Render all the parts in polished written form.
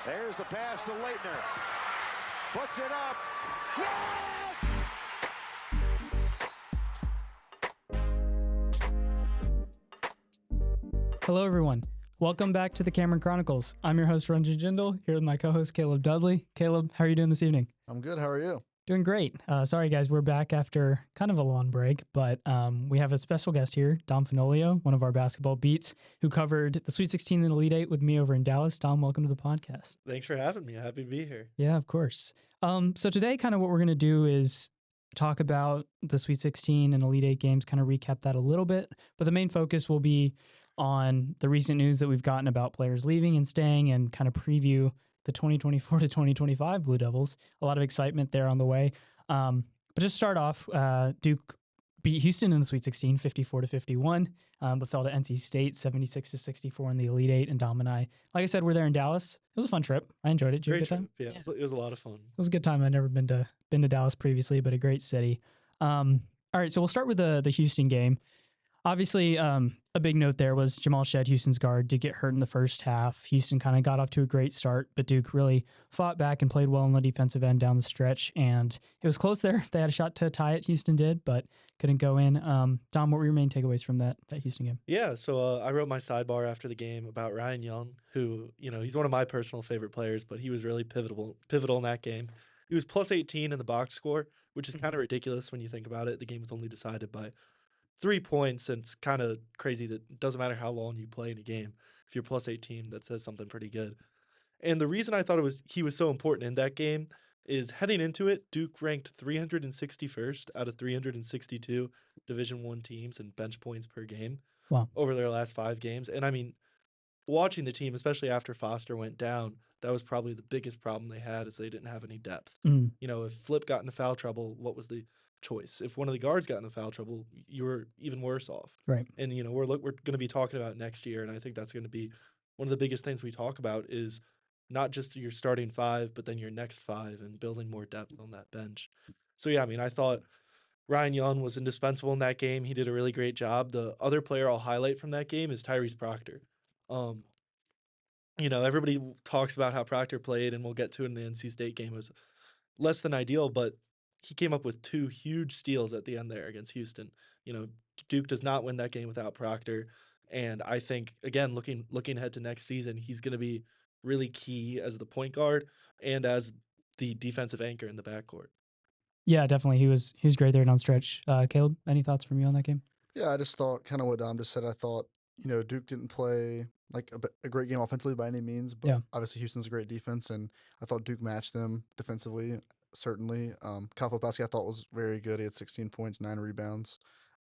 There's the pass to Leitner. Puts it up. Yes! Hello, everyone. Welcome back to the Cameron Chronicles. I'm your host, Ranjan Jindal, here with my co-host, Caleb Dudley. Caleb, how are you doing this evening? I'm good. How are you? Doing great. Sorry, guys, we're back after kind of a long break, but we have a special guest here, Dom Fenoglio, one of our basketball beats, who covered the Sweet 16 and Elite 8 with me over in Dallas. Dom, welcome to the podcast. Thanks for having me. Happy to be here. Yeah, of course. So today, kind of what we're going to do is talk about the Sweet 16 and Elite 8 games, kind of recap that a little bit, but the main focus will be on the recent news that we've gotten about players leaving and staying and kind of preview the 2024 to 2025 Blue Devils. A lot of excitement there on the way. But just start off, Duke beat Houston in the Sweet 16, 54 to 51, but fell to NC State, 76 to 64 in the Elite 8. And Dom and I, like I said, we're there in Dallas. It was a fun trip. I enjoyed it. Did you have a good time? Yeah, it was a lot of fun. It was a good time. I'd never been to Dallas previously, but a great city. All right, so we'll start with the Houston game. Obviously, a big note there was Jamal Shead, Houston's guard, did get hurt in the first half. Houston kind of got off to a great start, but Duke really fought back and played well on the defensive end down the stretch, and it was close there. They had a shot to tie it, Houston did, but couldn't go in. Dom, what were your main takeaways from that Houston game? Yeah, so I wrote my sidebar after the game about Ryan Young, who, he's one of my personal favorite players, but he was really pivotal in that game. He was plus 18 in the box score, which is kind of ridiculous when you think about it. The game was only decided by 3 points, and it's kind of crazy that it doesn't matter how long you play in a game. If you're plus 18, that says something pretty good. And the reason I thought he was so important in that game is heading into it, Duke ranked 361st out of 362 Division I teams in bench points per game over their last 5 games. And I mean, watching the team, especially after Foster went down, that was probably the biggest problem they had, is they didn't have any depth. If Flip got into foul trouble, what was the choice? If one of the guards got into foul trouble, you were even worse off. Right. And we're going to be talking about next year, and I think that's going to be one of the biggest things we talk about, is not just your starting 5, but then your next 5 and building more depth on that bench. So yeah, I mean, I thought Ryan Young was indispensable in that game. He did a really great job. The other player I'll highlight from that game is Tyrese Proctor. Everybody talks about how Proctor played, and we'll get to it in the NC State game. It was less than ideal, but he came up with 2 huge steals at the end there against Houston. Duke does not win that game without Proctor. And I think, again, looking ahead to next season, he's going to be really key as the point guard and as the defensive anchor in the backcourt. Yeah, definitely. He was great there down stretch. Caleb, any thoughts from you on that game? Yeah, I just thought kind of what Dom just said. I thought, Duke didn't play like a great game offensively by any means, but obviously Houston's a great defense, and I thought Duke matched them defensively. Certainly. Kyle Filipowski I thought was very good. He had 16 points, 9 rebounds.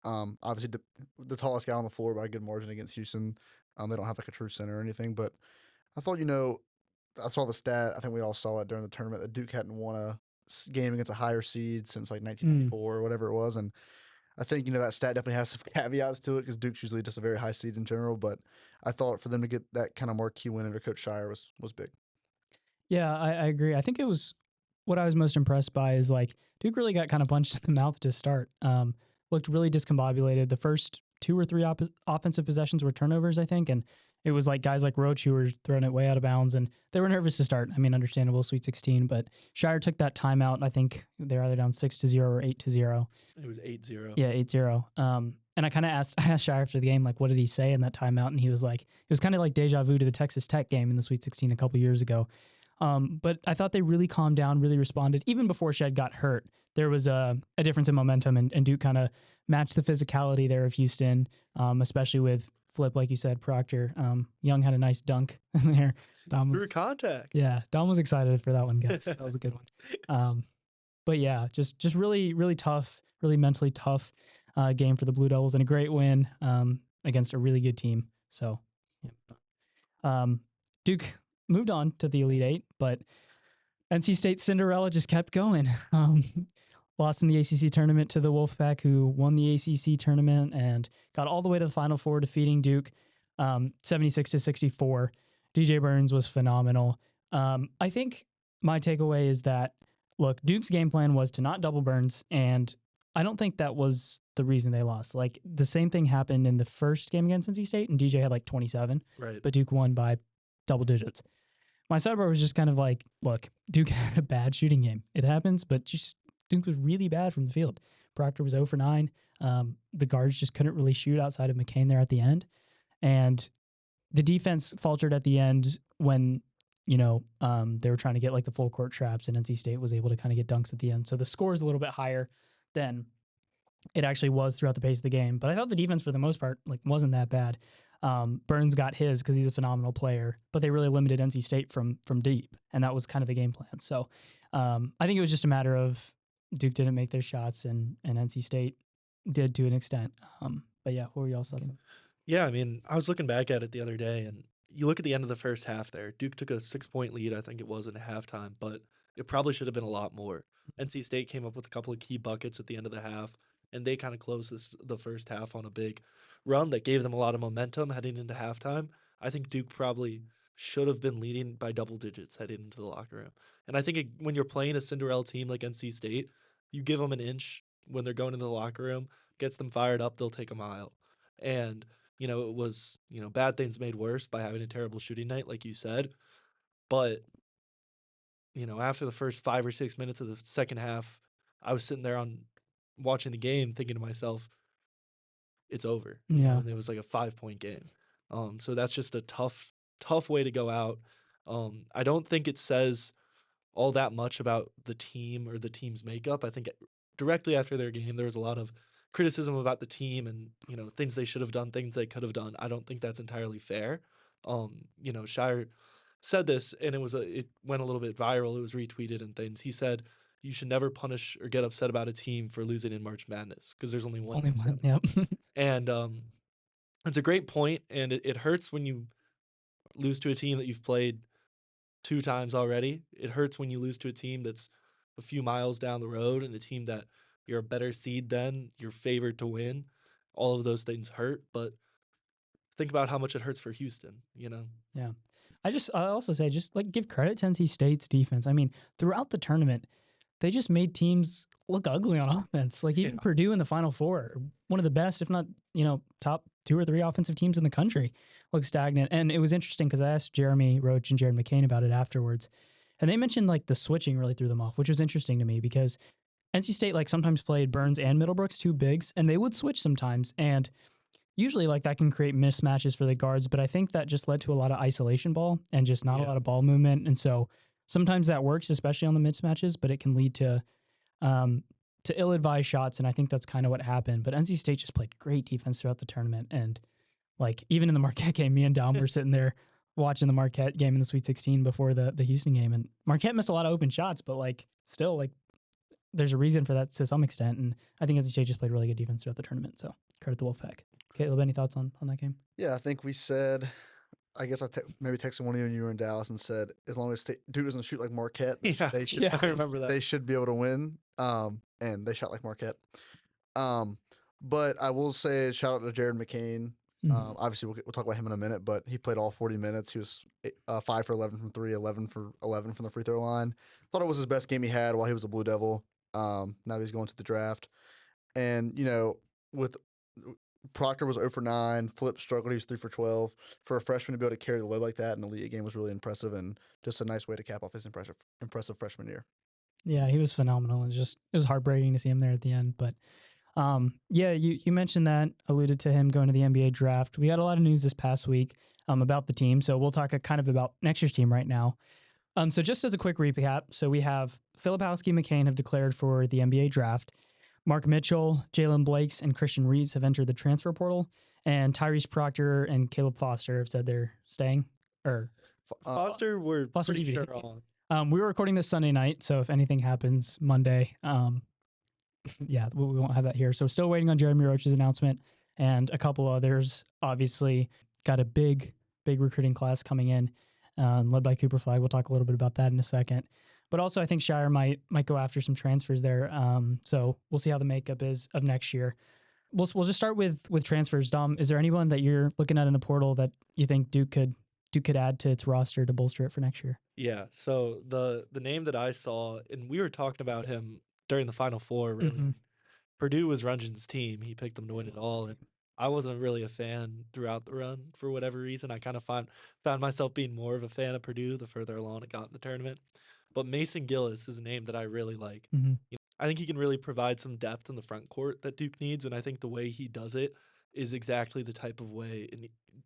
Obviously the tallest guy on the floor by a good margin against Houston. They don't have like a true center or anything, but I thought, I saw the stat, I think we all saw it during the tournament, that Duke hadn't won a game against a higher seed since like 1994 or whatever it was, and I think, that stat definitely has some caveats to it, because Duke's usually just a very high seed in general, but I thought for them to get that kind of marquee win under Coach Shire was big. Yeah, I agree. I think it was, what I was most impressed by is like Duke really got kind of punched in the mouth to start. Looked really discombobulated. The first 2 or 3 offensive possessions were turnovers, I think, and it was like guys like Roach who were throwing it way out of bounds, and they were nervous to start. I mean, understandable, Sweet 16, but Shire took that timeout, and I think they're either down 6-0 or 8-0. It was 8-0. Yeah, 8-0. And I kind of asked Shire after the game, like, what did he say in that timeout? And he was like, it was kind of like deja vu to the Texas Tech game in the Sweet 16 a couple years ago. But I thought they really calmed down, really responded. Even before Shed got hurt, there was a difference in momentum, and Duke kind of matched the physicality there of Houston, especially with Flip, like you said, Proctor. Young had a nice dunk in there. Dom was, through contact. Yeah, Dom was excited for that one, guys. That was a good one. But yeah, just really, really tough, really mentally tough game for the Blue Devils, and a great win against a really good team. So, yeah. Duke moved on to the Elite 8, but NC State Cinderella just kept going. Lost in the ACC tournament to the Wolfpack, who won the ACC tournament and got all the way to the Final Four, defeating Duke 76-64. DJ Burns was phenomenal. I think my takeaway is that, look, Duke's game plan was to not double Burns, and I don't think that was the reason they lost. Like, the same thing happened in the first game against NC State, and DJ had like 27, right? But Duke won by double digits. my sidebar was just kind of like, look, Duke had a bad shooting game. It happens, but just Duke was really bad from the field. Proctor was 0 for 9. The guards just couldn't really shoot outside of McCain there at the end. And the defense faltered at the end when, they were trying to get like the full court traps, and NC State was able to kind of get dunks at the end. So the score is a little bit higher than it actually was throughout the pace of the game. But I thought the defense for the most part wasn't that bad. Burns got his because he's a phenomenal player, but they really limited NC State from deep, and that was kind of the game plan. So I think it was just a matter of Duke didn't make their shots, and NC State did to an extent. But yeah, what were y'all thoughts on? Yeah, I mean, I was looking back at it the other day, and you look at the end of the first half there. Duke took a 6-point lead, I think it was, in halftime, but it probably should have been a lot more. NC State came up with a couple of key buckets at the end of the half, and they kind of closed the first half on a big run that gave them a lot of momentum heading into halftime. I think Duke probably should have been leading by double digits heading into the locker room. And I think when you're playing a Cinderella team like NC State, you give them an inch when they're going into the locker room, gets them fired up, they'll take a mile. And, it was, bad things made worse by having a terrible shooting night, like you said. But, after the first 5 or 6 minutes of the second half, I was sitting there watching the game thinking to myself, it's over. And it was like a 5-point game. So that's just a tough way to go out. I don't think it says all that much about the team or the team's makeup. I think directly after their game, there was a lot of criticism about the team and, things they should have done, things they could have done. I don't think that's entirely fair. Shire said this, and it went a little bit viral. It was retweeted and things. He said, you should never punish or get upset about a team for losing in March Madness because there's only one. Only one, yep. And it's a great point, and it hurts when you lose to a team that you've played 2 times already. It hurts when you lose to a team that's a few miles down the road and a team that you're a better seed than, you're favored to win. All of those things hurt, but think about how much it hurts for Houston, Yeah. I also say just give credit to NC State's defense. I mean, throughout the tournament, they just made teams look ugly on offense. Even Purdue in the Final Four, one of the best, if not, top 2 or 3 offensive teams in the country, looked stagnant. And it was interesting because I asked Jeremy Roach and Jared McCain about it afterwards. And they mentioned the switching really threw them off, which was interesting to me because NC State sometimes played Burns and Middlebrooks, 2 bigs, and they would switch sometimes. And usually that can create mismatches for the guards, but I think that just led to a lot of isolation ball and just not a lot of ball movement. And so sometimes that works, especially on the mismatches, but it can lead to ill-advised shots, and I think that's kind of what happened. But NC State just played great defense throughout the tournament, and even in the Marquette game, me and Dom were sitting there watching the Marquette game in the Sweet 16 before the Houston game, and Marquette missed a lot of open shots, but still there's a reason for that to some extent, and I think NC State just played really good defense throughout the tournament. So credit the Wolfpack. Caleb, any thoughts on that game? Yeah, I think we said, I guess maybe texted one of you when you were in Dallas and said, as long as Duke doesn't shoot like Marquette, they should, I remember that. They should be able to win. And they shot like Marquette. But I will say, shout out to Jared McCain. Obviously, we'll talk about him in a minute, but he played all 40 minutes. He was 5 for 11 from 3, 11 for 11 from the free throw line. Thought it was his best game he had while he was a Blue Devil. Now he's going to the draft. And, with Proctor was 0 for 9. Flip struggled. He was 3 for 12. For a freshman to be able to carry the load like that in the elite game was really impressive, and just a nice way to cap off his impressive freshman year. Yeah, he was phenomenal. It was heartbreaking to see him there at the end. But you mentioned that, alluded to him going to the NBA draft. We got a lot of news this past week about the team, so we'll talk kind of about next year's team right now. So just as a quick recap, so we have Filipowski and McCain have declared for the NBA draft. Mark Mitchell, Jalen Blakes, and Christian Reeves have entered the transfer portal, and Tyrese Proctor and Caleb Foster have said they're staying. Foster, we're pretty sure on. We were recording this Sunday night, so if anything happens Monday, we won't have that here. So still waiting on Jeremy Roach's announcement, and a couple others. Obviously, got a big recruiting class coming in, led by Cooper Flagg. We'll talk a little bit about that in a second. But also, I think Shire might go after some transfers there. So we'll see how the makeup is of next year. We'll just start with transfers. Dom, is there anyone that you're looking at in the portal that you think Duke could add to its roster to bolster it for next year? Yeah. So the name that I saw, and we were talking about him during the Final Four. Really, Purdue was Ranjan's team. He picked them to win it all, and I wasn't really a fan throughout the run for whatever reason. I kind of found myself being more of a fan of Purdue the further along it got in the tournament. But Mason Gillis is a name that I really like. Mm-hmm. I think he can really provide some depth in the front court that Duke needs, and I think the way he does it is exactly the type of way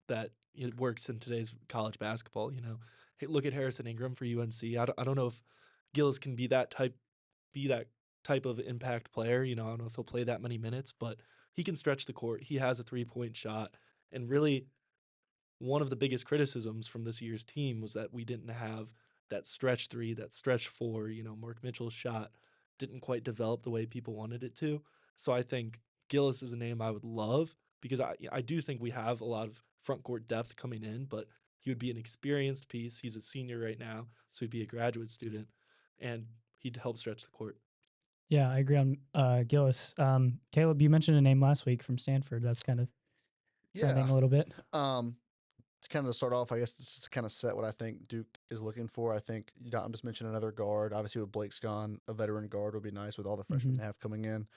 that it works in today's college basketball. Hey, look at Harrison Ingram for UNC. I don't know if Gillis can be that type of impact player. I don't know if he'll play that many minutes, but he can stretch the court. He has a 3-point shot, and really one of the biggest criticisms from this year's team was that we didn't have that stretch 3, that stretch 4. Mark Mitchell's shot didn't quite develop the way people wanted it to. So I think Gillis is a name I would love because I do think we have a lot of front court depth coming in, but he would be an experienced piece. He's a senior right now, so he'd be a graduate student, and he'd help stretch the court. Yeah, I agree on Gillis. Caleb, you mentioned a name last week from Stanford. That's kind of trending a little bit. To kind of start off, I guess just to kind of set what I think Duke is looking for. I think Dom just mentioned another guard. Obviously, with Blake's gone, a veteran guard would be nice with all the freshmen they have coming in.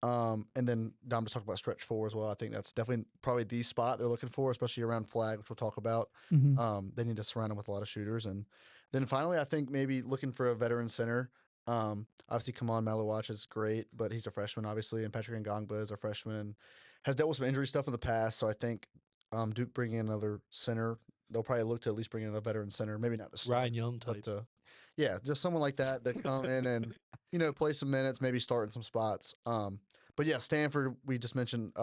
And then Dom just talked about stretch 4 as well. I think that's definitely probably the spot they're looking for, especially around flag, which we'll talk about. They need to surround him with a lot of shooters. And then finally, I think maybe looking for a veteran center. Obviously, Kaman Malawach is great, but he's a freshman, obviously, and Patrick Ngangba is a freshman and has dealt with some injury stuff in the past. So I think Duke bringing in another center, they'll probably look to at least bring in a veteran center, maybe not to start, Ryan Young type. but yeah, just someone like that come in and play some minutes, maybe start in some spots. But yeah, Stanford, we just mentioned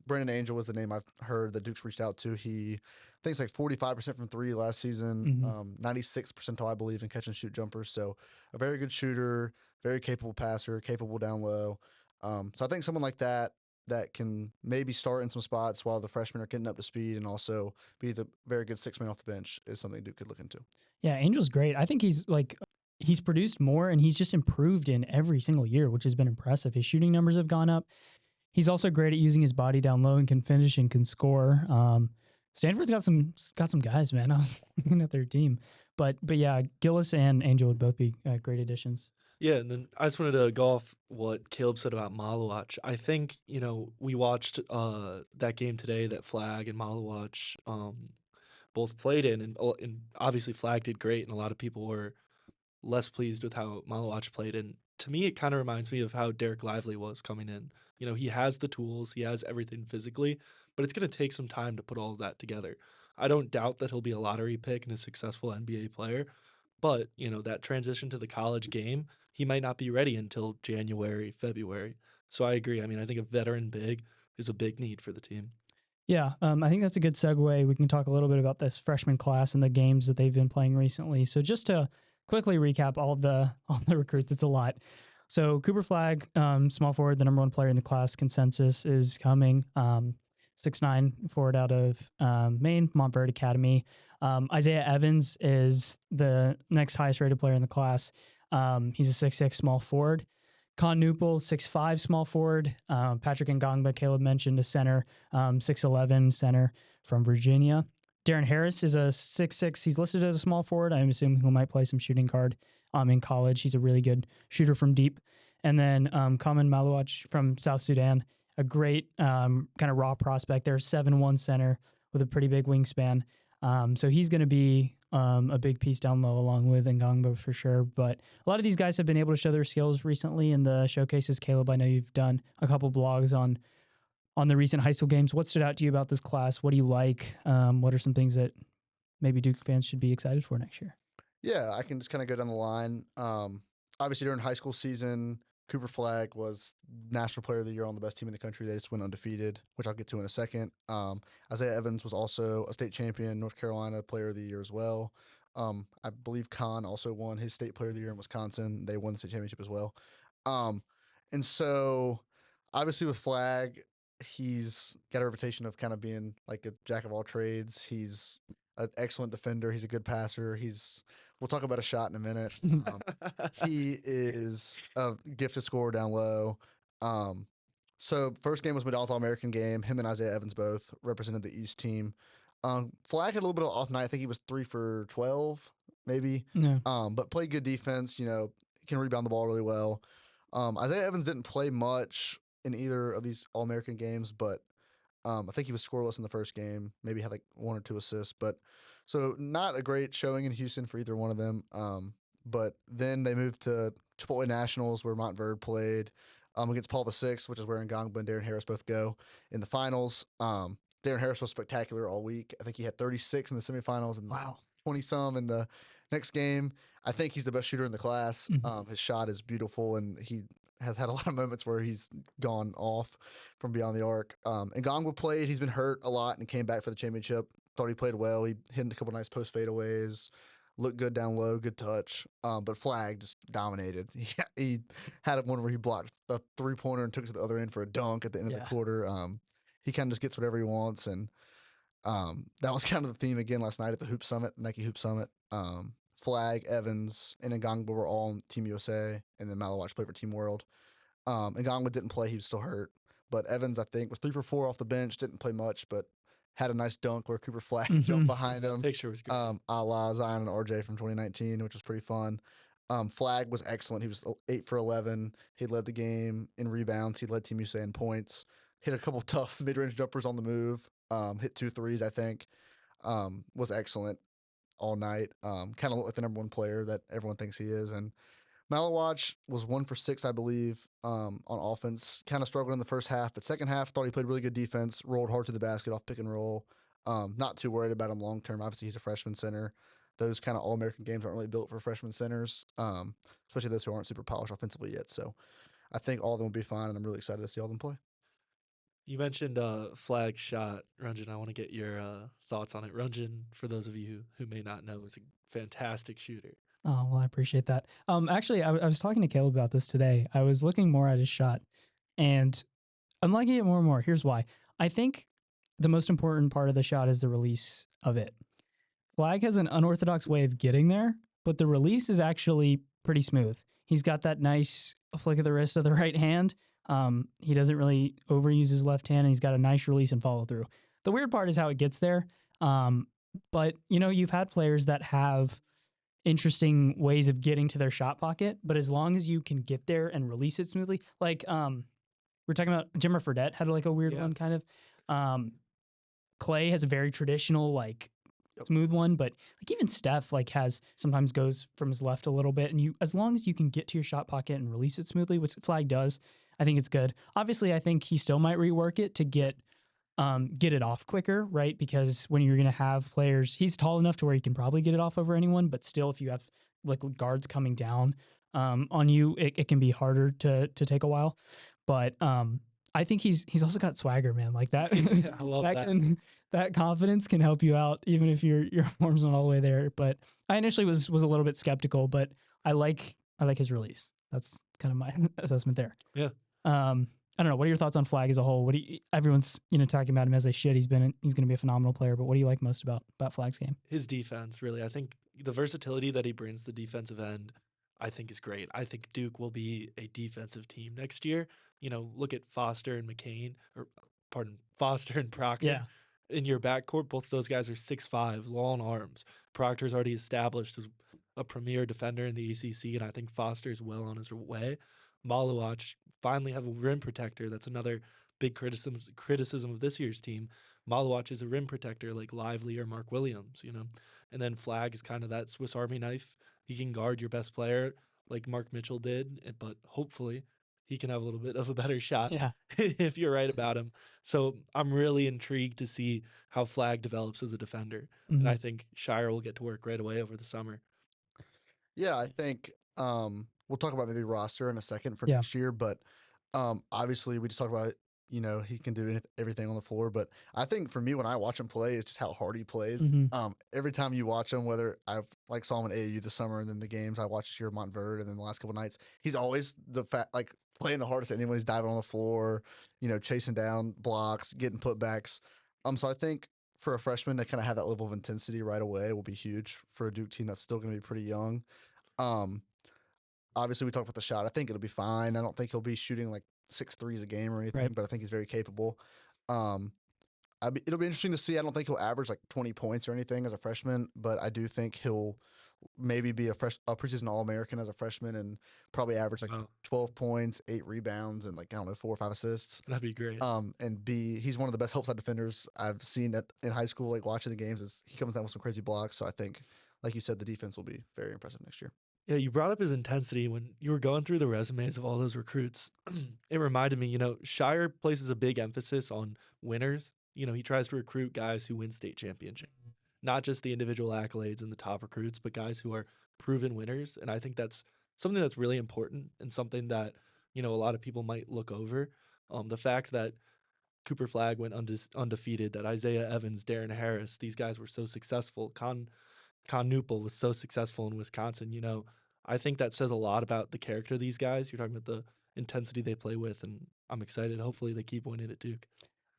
Brennan Angel was the name I've heard that Duke's reached out to. He thinks like 45% from 3 last season, 96 percentile, I believe, in catch and shoot jumpers. So a very good shooter, very capable passer, capable down low. So I think someone like that can maybe start in some spots while the freshmen are getting up to speed and also be the very good 6-man off the bench is something Duke could look into. Yeah, Angel's great. I think he's produced more and he's just improved in every single year, which has been impressive. His shooting numbers have gone up. He's also great at using his body down low and can finish and can score. Stanford's got some guys, man. I was looking at their team, but yeah, Gillis and Angel would both be great additions. Yeah, and then I just wanted to go off what Caleb said about Malawach. I think, we watched that game today that Flag and Malawach both played in, and obviously Flag did great, and a lot of people were less pleased with how Malawach played. And to me, it kind of reminds me of how Derek Lively was coming in. He has the tools, he has everything physically, but it's going to take some time to put all of that together. I don't doubt that he'll be a lottery pick and a successful NBA player, but, that transition to the college game, he might not be ready until January, February. So I agree. I mean, I think a veteran big is a big need for the team. Yeah, I think that's a good segue. We can talk a little bit about this freshman class and the games that they've been playing recently. So just to quickly recap all the recruits, it's a lot. So Cooper Flag, small forward, the number 1 player in the class consensus, is coming. 6'9" forward out of Maine, Montverde Academy. Isaiah Evans is the next highest rated player in the class. He's a 6'6" small forward. Con Newpel, 6'5" small forward. Patrick Ngangba, Caleb mentioned, a center, 6'11" center from Virginia. Darren Harris is a 6'6". He's listed as a small forward. I'm assuming he might play some shooting guard in college. He's a really good shooter from deep. And then Kaman Malawach from South Sudan, a great kind of raw prospect. They're a 7'1" center with a pretty big wingspan. So he's going to be a big piece down low along with Ngangba for sure. But a lot of these guys have been able to show their skills recently in the showcases. Caleb, I know you've done a couple blogs on the recent high school games. What stood out to you about this class? What do you like? What are some things that maybe Duke fans should be excited for next year? Yeah, I can just kind of go down the line. Obviously, during high school season, Cooper Flag was National Player of the Year on the best team in the country. They just went undefeated, which I'll get to in a second. Isaiah Evans was also a state champion, North Carolina Player of the Year as well. I believe Khan also won his State Player of the Year in Wisconsin. They won the state championship as well. And so, obviously, with Flag, he's got a reputation of kind of being like a jack of all trades. He's an excellent defender. He's a good passer. We'll talk about a shot in a minute. He is a gifted scorer down low. So first game was my All-American game. Him and Isaiah Evans both represented the East team. Flag had a little bit of off night. I think he was 3 for 12, maybe. Yeah. But played good defense. Can rebound the ball really well. Isaiah Evans didn't play much in either of these All-American games, but I think he was scoreless in the first game. Maybe had like 1 or 2 assists, but so not a great showing in Houston for either one of them. But then they moved to Chipotle Nationals where Montverde played against Paul VI, which is where Ngongba and Darren Harris both go in the finals. Darren Harris was spectacular all week. I think he had 36 in the semifinals and Wow. 20 some in the next game. I think he's the best shooter in the class. Mhm. His shot is beautiful, and he has had a lot of moments where he's gone off from beyond the arc. And Ngongba played. He's been hurt a lot and came back for the championship. Thought he played well. He hit a couple nice post fadeaways. Looked good down low, good touch. But Flag just dominated. He had one where he blocked a 3-pointer and took it to the other end for a dunk at the end of the quarter. He kind of just gets whatever he wants, and that was kind of the theme again last night at the Hoop Summit, Nike Hoop Summit. Flag, Evans, and Ngongba were all on Team USA, and then Malawatch played for Team World. Ngongba didn't play; he was still hurt. But Evans, I think, was 3 for 4 off the bench. Didn't play much, but had a nice dunk where Cooper Flag jumped behind him. Picture was great. A la Zion and RJ from 2019, which was pretty fun. Flag was excellent. He was 8 for 11. He led the game in rebounds. He led Team USA in points. Hit a couple tough mid-range jumpers on the move. Hit 2 threes, I think. Was excellent all night. Kind of looked like the number 1 player that everyone thinks he is. And Malawatch was 1 for 6, I believe, on offense. Kind of struggled in the first half, but second half thought he played really good defense. Rolled hard to the basket off pick and roll. Not too worried about him long term. Obviously, he's a freshman center. Those kind of All-American games aren't really built for freshman centers, especially those who aren't super polished offensively yet. So I think all of them will be fine, and I'm really excited to see all of them play. You mentioned Flag shot, Ranjan. I want to get your thoughts on it. Ranjan, for those of you who may not know, is a fantastic shooter. Oh, well, I appreciate that. Actually, I was talking to Caleb about this today. I was looking more at his shot, and I'm liking it more and more. Here's why. I think the most important part of the shot is the release of it. Flag has an unorthodox way of getting there, but the release is actually pretty smooth. He's got that nice flick of the wrist of the right hand. He doesn't really overuse his left hand, and he's got a nice release and follow through. The weird part is how it gets there. But, you've had players that have interesting ways of getting to their shot pocket, but as long as you can get there and release it smoothly, like we're talking about Jimmer Fredette had like a weird one kind of. Clay has a very traditional smooth one, but like even Steph has sometimes goes from his left a little bit, and as long as you can get to your shot pocket and release it smoothly, which Flag does, I think it's good. Obviously, I think he still might rework it to get it off quicker, right? Because when you're going to have players, he's tall enough to where he can probably get it off over anyone, but still, if you have like guards coming down on you, it can be harder to take a while. But I think he's also got swagger, man. Like that, Yeah, I love that. That confidence can help you out, even if your form's not all the way there. But I initially was a little bit skeptical, but I like his release. That's kind of my assessment there. Yeah. I don't know. What are your thoughts on Flag as a whole? Everyone's talking about him as they should. He's going to be a phenomenal player. But what do you like most about Flag's game? His defense, really. I think the versatility that he brings to the defensive end, I think is great. I think Duke will be a defensive team next year. Look at Foster and Foster and Proctor. Yeah. In your backcourt, both of those guys are 6'5", long arms. Proctor's already established as a premier defender in the ACC, and I think Foster's well on his way. Malawatch finally have a rim protector. That's another big criticism of this year's team. Malawatch is a rim protector like Lively or Mark Williams, And then Flag is kind of that Swiss Army knife. He can guard your best player like Mark Mitchell did, but hopefully he can have a little bit of a better shot if you're right about him. So I'm really intrigued to see how Flag develops as a defender. Mm-hmm. And I think Shire will get to work right away over the summer. Yeah, I think we'll talk about maybe roster in a second for next year, but obviously we just talked about he can do everything on the floor, but I think for me when I watch him play, it's just how hard he plays. Mm-hmm. Every time you watch him, whether I've saw him in AAU this summer and then the games I watched this year at Montverde and then the last couple nights, he's always playing the hardest at anyone. He's diving on the floor, chasing down blocks, getting putbacks. So I think for a freshman to kind of have that level of intensity right away will be huge for a Duke team that's still going to be pretty young. Obviously, we talked about the shot. I think it'll be fine. I don't think he'll be shooting like 6 threes a game or anything, but I think he's very capable. It'll be interesting to see. I don't think he'll average like 20 points or anything as a freshman, but I do think he'll maybe be a preseason All-American as a freshman and probably average like 12 points, 8 rebounds, and like, I don't know, 4 or 5 assists. That'd be great. And he's one of the best help side defenders I've seen in high school, like watching the games. He comes down with some crazy blocks. So I think, like you said, the defense will be very impressive next year. Yeah, you brought up his intensity when you were going through the resumes of all those recruits. It reminded me, Shire places a big emphasis on winners. He tries to recruit guys who win state championships, not just the individual accolades and the top recruits, but guys who are proven winners. And I think that's something that's really important and something that, a lot of people might look over. The fact that Cooper Flagg went undefeated, that Isaiah Evans, Darren Harris, these guys were so successful. Con Newpel was so successful in Wisconsin. I think that says a lot about the character of these guys. You're talking about the intensity they play with, and I'm excited. Hopefully they keep winning at Duke.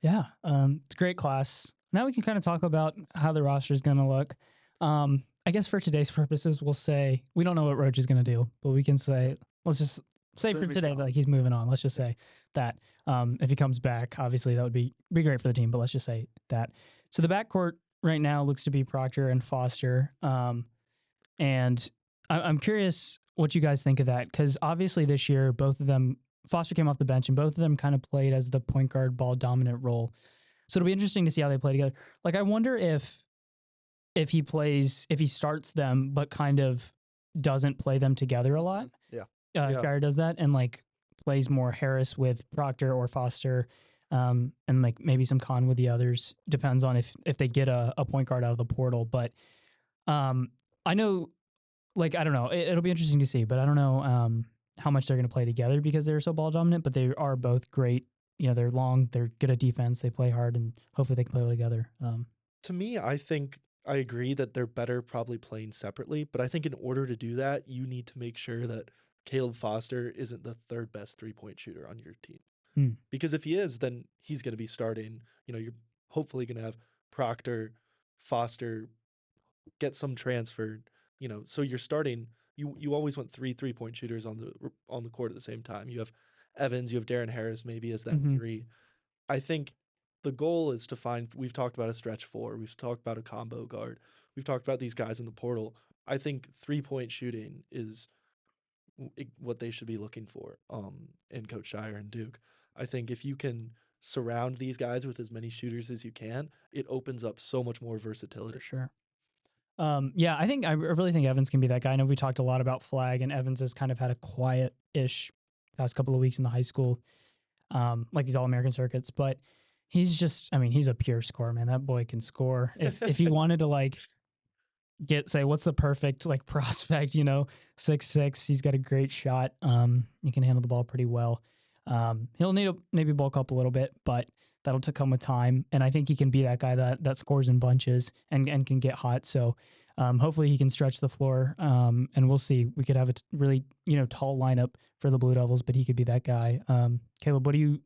Yeah, it's a great class. Now we can kind of talk about how the roster is going to look. I guess for today's purposes, we'll say we don't know what Roach is going to do, but we can say, let's just say for today, like he's moving on. Let's just say that if he comes back, obviously that would be great for the team, but let's just say that. So the backcourt right now looks to be Proctor and Foster. And I'm curious what you guys think of that, because obviously this year, both of them, Foster came off the bench and both of them kind of played as the point guard ball dominant role. So it'll be interesting to see how they play together. Like, I wonder if he starts them, but kind of doesn't play them together a lot. Yeah. Shire does that and like plays more Harris with Proctor or Foster, and like maybe some Con with the others. Depends on if they get a point guard out of the portal. But I know, like, I don't know. It'll be interesting to see, but I don't know how much they're going to play together because they're so ball dominant. But they are both great. They're long. They're good at defense. They play hard, and hopefully they can play well together. To me, I think I agree that they're better probably playing separately, but I think in order to do that, you need to make sure that Caleb Foster isn't the third best three-point shooter on your team. Because if he is, then he's going to be starting. You're hopefully going to have Proctor, Foster, get some transferred. So you're starting. You always want 3-point shooters on the court at the same time. You have Evans, you have Darren Harris maybe as that 3. I think the goal is to find, we've talked about a stretch 4, we've talked about a combo guard, we've talked about these guys in the portal. I think 3-point shooting is what they should be looking for in Coach Shire and Duke. I think if you can surround these guys with as many shooters as you can, it opens up so much more versatility. For sure. Yeah, I really think Evans can be that guy. I know we talked a lot about Flagg, and Evans has kind of had a quiet-ish past couple of weeks in the high school, like these All-American circuits, but he's just, he's a pure scorer, man. That boy can score. If he wanted to like say what's the perfect like prospect, 6'6", he's got a great shot. He can handle the ball pretty well. He'll need to maybe bulk up a little bit, but that'll come with time. And I think he can be that guy that scores in bunches and can get hot. So hopefully he can stretch the floor. And we'll see. We could have a really tall lineup for the Blue Devils, but he could be that guy. Caleb, what are you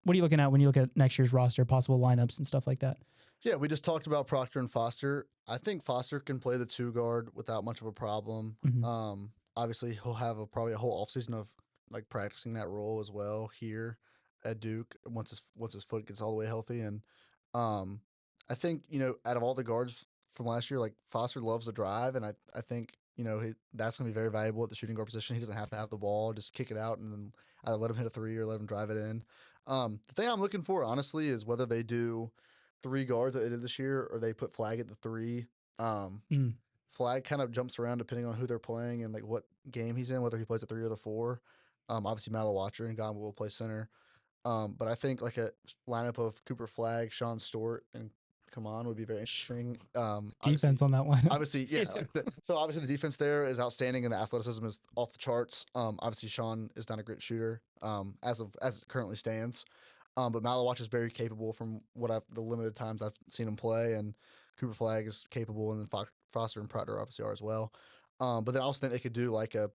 looking at when you look at next year's roster, possible lineups and stuff like that? Yeah, we just talked about Proctor and Foster. I think Foster can play the 2 guard without much of a problem. Obviously, he'll have probably a whole offseason of like practicing that role as well here at Duke once his foot gets all the way healthy. And I think out of all the guards from last year, like Foster loves the drive, and I think that's going to be very valuable at the shooting guard position. He doesn't have to have the ball, just kick it out and then either let him hit a 3 or let him drive it in. The thing I'm looking for, honestly, is whether they do 3 guards that they did this year or they put Flagg at the 3. Flagg kind of jumps around depending on who they're playing and like what game he's in, whether he plays the 3 or the 4. Obviously Malawatcher and Gamba will play center. But I think like a lineup of Cooper Flagg, Sean Stewart, and Kaman would be very interesting. Defense on that one. Obviously, yeah. So obviously the defense there is outstanding and the athleticism is off the charts. Obviously Sean is not a great shooter as it currently stands. But Malawatch is very capable from the limited times I've seen him play, and Cooper Flagg is capable, and then Foster and Proctor obviously are as well. But then I also think they could do like a,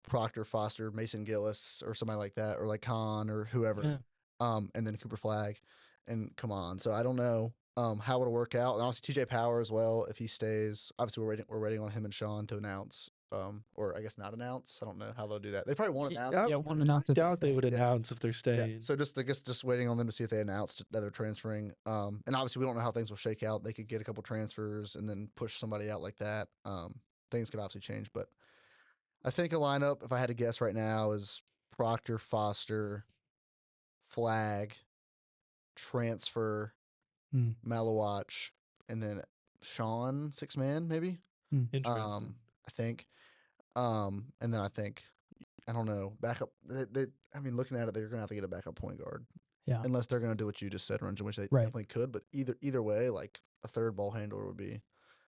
Proctor, Foster, Mason Gillis, or somebody like that, or like Khan or whoever. Yeah. And then Cooper Flagg and Kaman. So I don't know how it'll work out. And obviously TJ Power as well, if he stays. Obviously we're waiting on him and Sean to announce or I guess not announce. I don't know how they'll do that. They probably won't announce. Yeah, Yeah, won't announce I it. doubt they would Yeah. announce if they're Yeah. staying. So I guess just waiting on them to see if they announced that they're transferring. And obviously we don't know how things will shake out. They could get a couple transfers and then push somebody out like that. Things could obviously change, but I think a lineup, if I had to guess right now, is Proctor, Foster, Flag, transfer, Hmm. Malawatch, and then Sean, 6-man maybe. Interesting. I think. And then I think, I don't know, backup. I mean, looking at it, they're gonna have to get a backup point guard. Yeah. Unless they're gonna do what you just said, Ranjan, which they Right. definitely could. But either way, like a third ball handler would be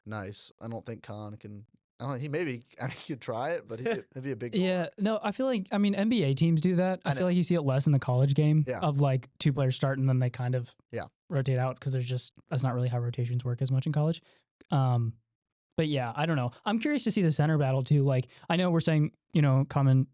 nice. I don't think Khan can. I don't know. He could try it, but it'd be a big. Yeah, no, I feel like, I mean, NBA teams do that. I I feel know. like you see it less in the college game Yeah. of like 2 players start and then they kind of Yeah. rotate out because that's not really how rotations work as much in college. But yeah, I don't know. I'm curious to see the center battle too. Like, I know we're saying, Common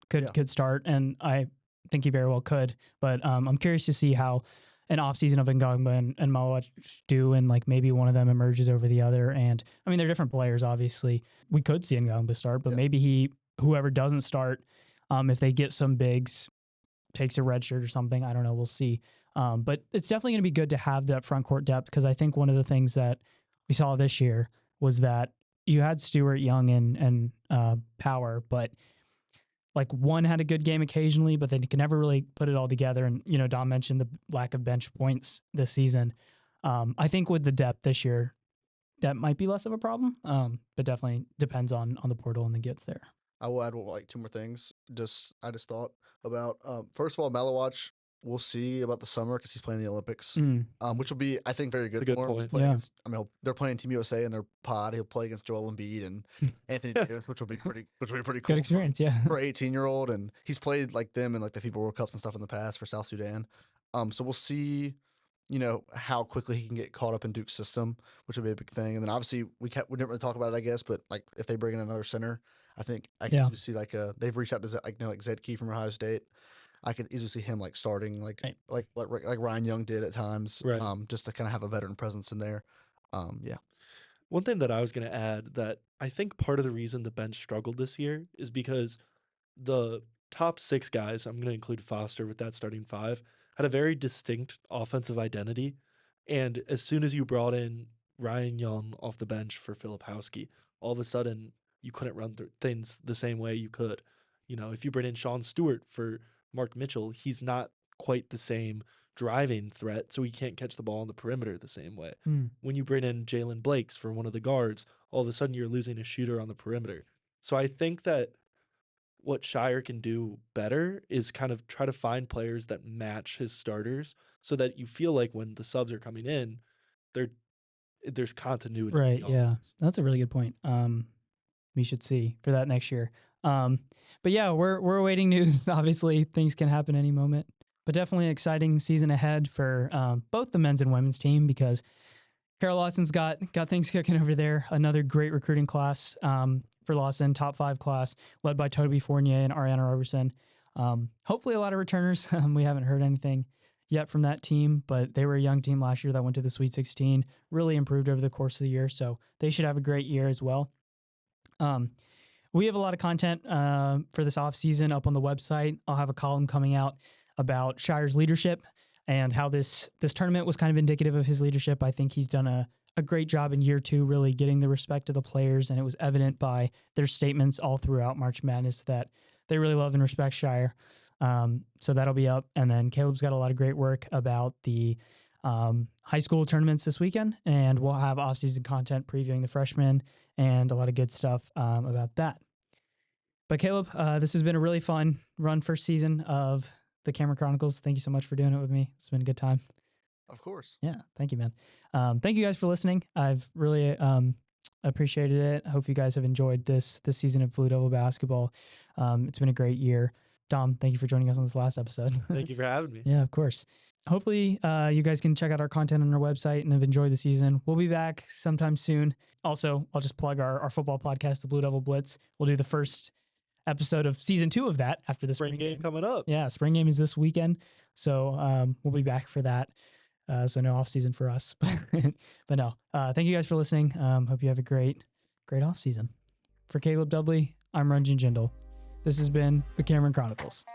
could start, and I think he very well could, but I'm curious to see how an offseason of Ngongba and Malawach do, and like maybe one of them emerges over the other. And I mean, they're different players, obviously. We could see Ngongba start, but maybe whoever doesn't start, if they get some bigs, takes a red shirt or something. I don't know. We'll see. But it's definitely going to be good to have that front court depth, because I think one of the things that we saw this year was that you had Stewart, Young, and Power, but like one had a good game occasionally, but they could never really put it all together. And, Dom mentioned the lack of bench points this season. I think with the depth this year, that might be less of a problem, but definitely depends on the portal and the gets there. I will add like 2 more things. I just thought about first of all, Malawatch. We'll see about the summer because he's playing the Olympics, which will be, I think, very good. That's a good for him. point. Play Yeah. against- they're playing Team USA in their pod. He'll play against Joel Embiid and Anthony Davis, which will be pretty cool. Good experience, yeah. For 18-year-old, and he's played like them in like the FIBA World Cups and stuff in the past for South Sudan. So we'll see, how quickly he can get caught up in Duke's system, which will be a big thing. And then obviously we didn't really talk about it, I guess, but like if they bring in another center, I think I can easily see like they've reached out to like Zedke from Ohio State. I could easily see him like starting like Ryan Young did at times, Right. just to kind of have a veteran presence in there. Yeah. One thing that I was going to add, that I think part of the reason the bench struggled this year is because the top 6 guys, I'm going to include Foster with that starting 5, had a very distinct offensive identity. And as soon as you brought in Ryan Young off the bench for Filipowski, all of a sudden you couldn't run things the same way you could. If you bring in Sean Stewart for Mark Mitchell, he's not quite the same driving threat, so he can't catch the ball on the perimeter the same way. When you bring in Jalen Blakes for one of the guards, all of a sudden you're losing a shooter on the perimeter. So I think that what Shire can do better is kind of try to find players that match his starters, so that you feel like when the subs are coming in, there's continuity. Right, in the yeah. offense. That's a really good point. We should see for that next year. But yeah, we're awaiting news. Obviously, things can happen any moment. But definitely an exciting season ahead for both the men's and women's team, because Carol Lawson's got things cooking over there. Another great recruiting class for Lawson, top 5 class, led by Toby Fournier and Ariana Roberson. Hopefully a lot of returners. We haven't heard anything yet from that team, but they were a young team last year that went to the Sweet 16, really improved over the course of the year, so they should have a great year as well. We have a lot of content for this offseason up on the website. I'll have a column coming out about Shire's leadership and how this tournament was kind of indicative of his leadership. I think he's done a great job in year 2, really getting the respect of the players, and it was evident by their statements all throughout March Madness that they really love and respect Shire. So that'll be up. And then Caleb's got a lot of great work about the high school tournaments this weekend, and we'll have off-season content previewing the freshmen and a lot of good stuff about that. But Caleb, this has been a really fun run first season of the Camera Chronicles. Thank you so much for doing it with me. It's been a good time. Of course. Yeah, thank you, man. Thank you guys for listening. I've really appreciated it. I hope you guys have enjoyed this season of Blue Devil basketball. It's been a great year. Dom, thank you for joining us on this last episode. Thank you for having me. Yeah, of course. Hopefully, you guys can check out our content on our website and have enjoyed the season. We'll be back sometime soon. Also, I'll just plug our football podcast, the Blue Devil Blitz. We'll do the first episode of season 2 of that after the Spring game coming up. Yeah, spring game is this weekend. So we'll be back for that. So no off season for us, but no. Thank you guys for listening. Hope you have a great off season. For Caleb Dudley, I'm Ranjan Jindal. This has been the Cameron Chronicles.